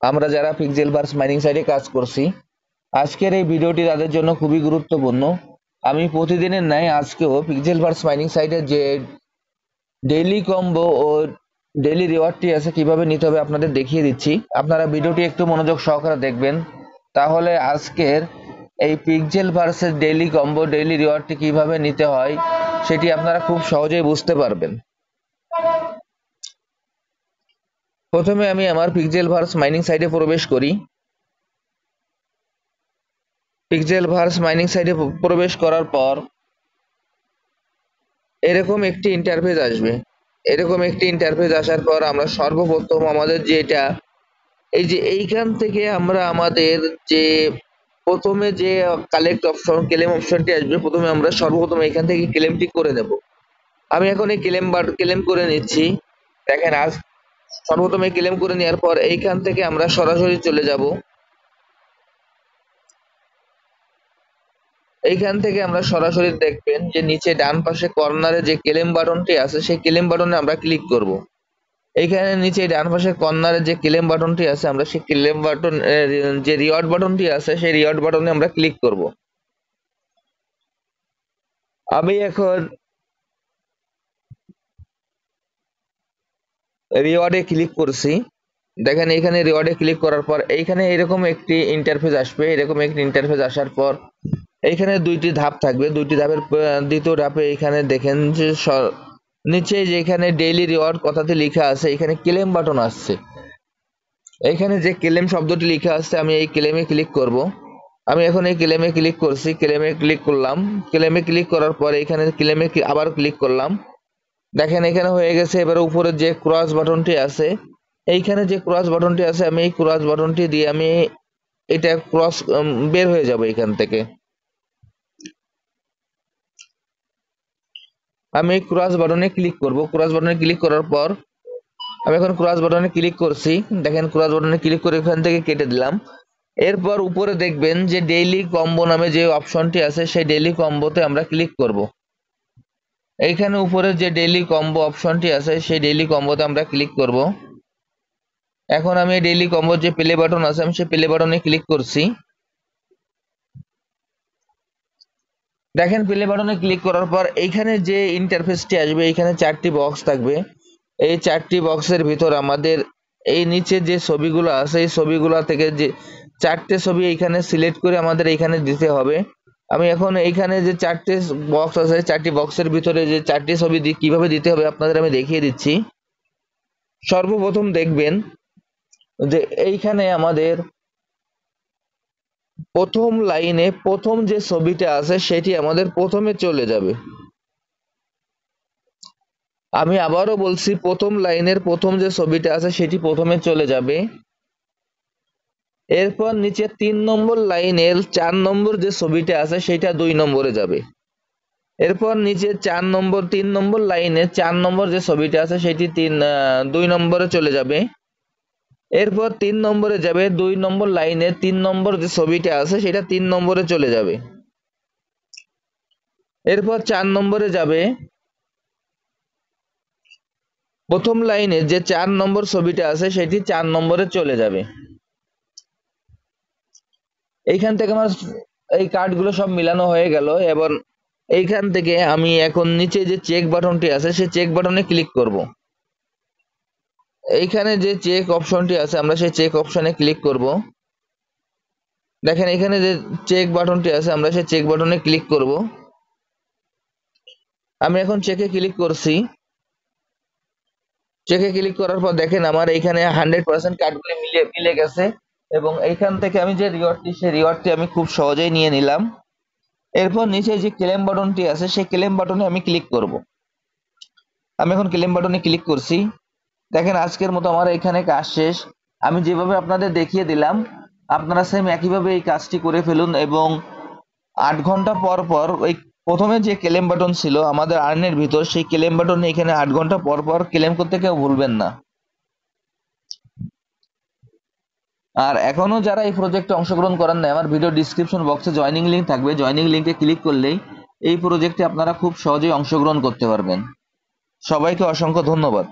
আমরা যারা পিক্সেলভার্স মাইনিং সাইটে কাজ করছি, আজকের এই ভিডিওটি তাদের জন্য খুবই গুরুত্বপূর্ণ। আমি প্রতিদিনের ন্যায় আজকেও পিক্সেলভার্স মাইনিং সাইটের যে ডেইলি কম্বো ও ডেইলি রিওয়ার্ডটি আছে কিভাবে নিতে হবে আপনাদের দেখিয়ে দিচ্ছি। আপনারা ভিডিওটি একটু মনোযোগ সহকারে দেখবেন, তাহলে আজকের এই পিক্সেলভার্সের ডেইলি কম্বো ডেইলি রিওয়ার্ডটি কিভাবে নিতে হয় সেটি আপনারা খুব সহজেই বুঝতে পারবেন। প্রথমে আমি আমার পিক্সেলভার্স মাইনিং সাইটে প্রবেশ করি। পিক্সেলভার্স মাইনিং সাইটে প্রবেশ করার পর এরকম একটি ইন্টারফেস আসবে। এরকম একটি ইন্টারফেস আসার পর আমরা সর্বপ্রথম আমাদের যেটা এই যে এইখান থেকে আমরা আমাদের যে প্রথমে যে কালেক্ট অপশন ক্লেম অপশনটি আসবে, প্রথমে আমরা সর্বপ্রথম এখান থেকে ক্লেমটি করে নেব। আমি এখন এই ক্লেম করে নিচ্ছি। দেখেন আজ সর্বপ্রথমে ক্লেম করে নেওয়ার পর এইখান থেকে আমরা সরাসরি চলে যাব। এইখান থেকে আমরা সরাসরি দেখবেন যে নিচে ডান পাশে কর্নারে যে ক্লেম বাটনটি আছে সেই ক্লেম বাটনে আমরা ক্লিক করব। এইখানে নিচে ডান পাশে কর্নারে যে ক্লেম বাটনটি আছে আমরা সেই ক্লেম বাটন যে রিওয়ার্ড বাটনটি আছে সেই রিওয়ার্ড বাটনে আমরা ক্লিক করব। আমি এখন রিওয়ার্ডে ক্লিক করছি। দেখেন এইখানে রিওয়ার্ডে ক্লিক করার পর এইখানে এরকম একটি ইন্টারফেস আসবে। এরকম একটি ইন্টারফেস আসার পর এইখানে দুইটি ধাপ থাকবে। দুইটি ধাপের দ্বিতীয় ধাপে এইখানে দেখেন যে নিচে যেখানে ডেইলি রিওয়ার্ড কথাটি লেখা আছে এখানে ক্লেম বাটন আসছে। এইখানে যে ক্লেম শব্দটি লেখা আছে আমি এই ক্লেমে ক্লিক করব। আমি এখন এই ক্লেমে ক্লিক করছি। ক্লেমে ক্লিক করলাম। ক্লেমে ক্লিক করার পর এখানে ক্লেমে আবার ক্লিক করলাম। দেখেন এখানে হয়ে গেছে। এবার উপরে যে ক্রস বাটনটি আছে, এইখানে যে ক্রস বাটনটি আছে আমি এই ক্রস বাটনটি দিয়ে আমি এটা ক্রস বের হয়ে যাব এখান থেকে। আমি এই ক্রস বাটনে ক্লিক করব। ক্রস বাটনে ক্লিক করার পর আমি এখন ক্রস বাটনে ক্লিক করছি। দেখেন ক্রস বাটনে ক্লিক করে এখান থেকে কেটে দিলাম। এরপর উপরে দেখবেন যে ডেইলি কম্বো নামে যে অপশনটি আছে সেই ডেইলি কম্বোতে আমরা ক্লিক করব। এইখানে উপরে যে ডেইলি কম্বো অপশনটি আছে সেই ডেইলি কম্বোতে আমরা ক্লিক করব। এখন আমি ডেইলি কম্বোর যে প্লে বাটন আছে আমি সেই প্লে বাটনে ক্লিক করছি। দেখেন প্লে বাটনে ক্লিক করার পর এইখানে যে ইন্টারফেসটি আসবে এইখানে চারটি বক্স থাকবে। এই চারটি বক্সের ভিতর আমাদের এই নিচে যে ছবিগুলো আছে এই ছবিগুলো থেকে যে চারটে ছবি এইখানে সিলেক্ট করে আমাদের এইখানে দিতে হবে। আমি এখন এইখানে যে চারটে বক্স আছে চারটি বক্সের ভিতরে যে চারটি ছবি কিভাবে দিতে হবে আপনাদের আমি দেখিয়ে দিচ্ছি। সর্বপ্রথম দেখবেন যে এইখানে আমাদের প্রথম লাইনে প্রথম যে ছবিটা আছে সেটি আমাদের প্রথমে চলে যাবে। আমি আবারও বলছি, প্রথম লাইনের প্রথম যে ছবিটা আছে সেটি প্রথমে চলে যাবে। এরপর নিচে 3 নম্বর লাইনের 4 নম্বর যে ছবিটা আছে সেটা 2 নম্বরে যাবে। এরপর নিচে 4 নম্বর 3 নম্বর লাইনে 4 নম্বর যে ছবিটা আছে সেটি 2 নম্বরে চলে যাবে। এরপর 3 নম্বরে যাবে 2 নম্বর লাইনে 3 নম্বর যে ছবিটা আছে সেটা 3 নম্বরে চলে যাবে। এরপর 4 নম্বরে যাবে প্রথম লাইনে যে 4 নম্বর ছবিটা আছে সেটি 4 নম্বরে চলে যাবে। এইখান থেকে আমার এই কার্ডগুলো সব মিলানো হয়ে গেল। এবং এইখান থেকে আমি এখন নিচে যে চেক বাটনটি আছে সেই চেক বাটনে ক্লিক করব। এইখানে যে চেক অপশনটি আছে আমরা সেই চেক অপশনে ক্লিক করব। দেখেন এখানে যে চেক বাটনটি আছে আমরা সেই চেক বাটনে ক্লিক করব। আমি এখন চেকে ক্লিক করছি। চেকে ক্লিক করার পর দেখেন আমার এইখানে 100% কার্ডগুলি মিলে গেছে এবং এইখান থেকে আমি যে রিওয়ার্ডটি সেই রিওয়ার্ডটি আমি খুব সহজেই নিয়ে নিলাম। এরপর নিচে যে ক্লেম বাটনটি আছে সেই ক্লেম বাটনে আমি ক্লিক করব। আমি এখন ক্লেম বাটনে ক্লিক করছি। দেখেন আজকের মতো আমার এখানে কাজ শেষ। আমি যেভাবে আপনাদের দেখিয়ে দিলাম আপনারা সেম একইভাবে এই কাজটি করে ফেলুন এবং 8 ঘন্টা পর পর ওই প্রথমে যে ক্লেম বাটন ছিল আমাদের আর্নের ভিতর সেই ক্লেম বাটনে এখানে 8 ঘন্টা পর পর ক্লেম করতে কেউ ভুলবেন না। আর এখনো যারা এই প্রজেক্টে অংশগ্রহণ করেন না আমার ভিডিও ডিসক্রিপশন বক্সে জয়েনিং লিংক থাকবে। জয়েনিং লিংকে ক্লিক করলেই এই প্রজেক্টে আপনারা খুব সহজেই অংশগ্রহণ করতে পারবেন। সবাইকে অসংখ্য ধন্যবাদ।